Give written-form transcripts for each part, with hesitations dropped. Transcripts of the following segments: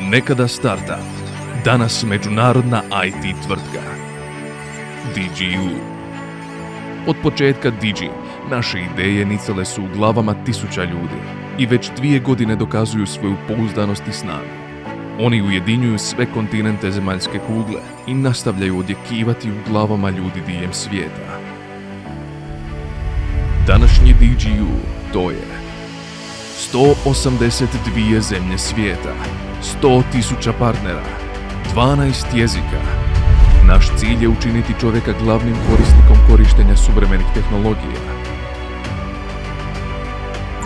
Nekada startup, danas međunarodna IT tvrtka. DigiU. Od početka Digi, naše ideje nicale su u glavama tisuća ljudi i već 2 godine dokazuju svoju pouzdanost i snagu. Oni ujedinjuju sve kontinente zemaljske kugle i nastavljaju odjekivati u glavama ljudi diljem svijeta. Današnji DigiU to je 182 zemlje svijeta, 100.000 partnera, 12 jezika. Naš cilj je učiniti čovjeka glavnim korisnikom korištenja suvremenih tehnologija.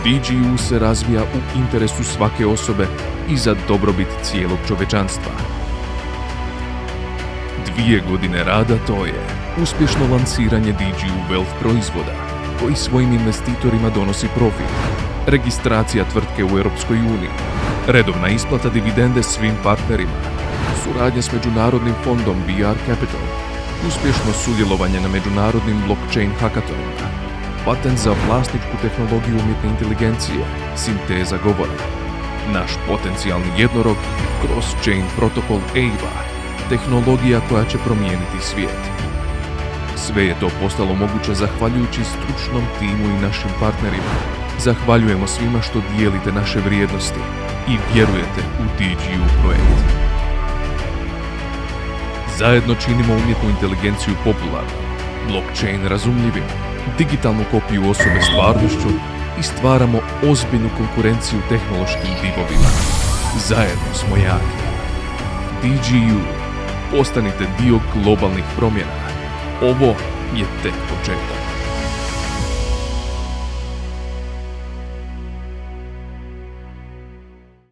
DigiU se razvija u interesu svake osobe i za dobrobit cijelog čovječanstva. 2 godine rada to je uspješno lansiranje DigiU Wealth proizvoda koji svojim investitorima donosi profit, registracija tvrtke u Europskoj uniji, redovna isplata dividende svim partnerima, suradnja s međunarodnim fondom VR Capital, uspješno sudjelovanje na međunarodnim blockchain hackathonima, patent za vlasničku tehnologiju umjetne inteligencije, sinteza govora, naš potencijalni jednorog cross-chain protokol EIVA, tehnologija koja će promijeniti svijet. Sve je to postalo moguće zahvaljujući stručnom timu i našim partnerima. Zahvaljujemo svima što dijelite naše vrijednosti i vjerujete u DigiU projekt. Zajedno činimo umjetnu inteligenciju popularnom, blockchain razumljivim, digitalnu kopiju osobe stvarnošću i stvaramo ozbiljnu konkurenciju tehnološkim divovima. Zajedno smo jaki. DigiU, postanite dio globalnih promjena. Ovo je tek početak.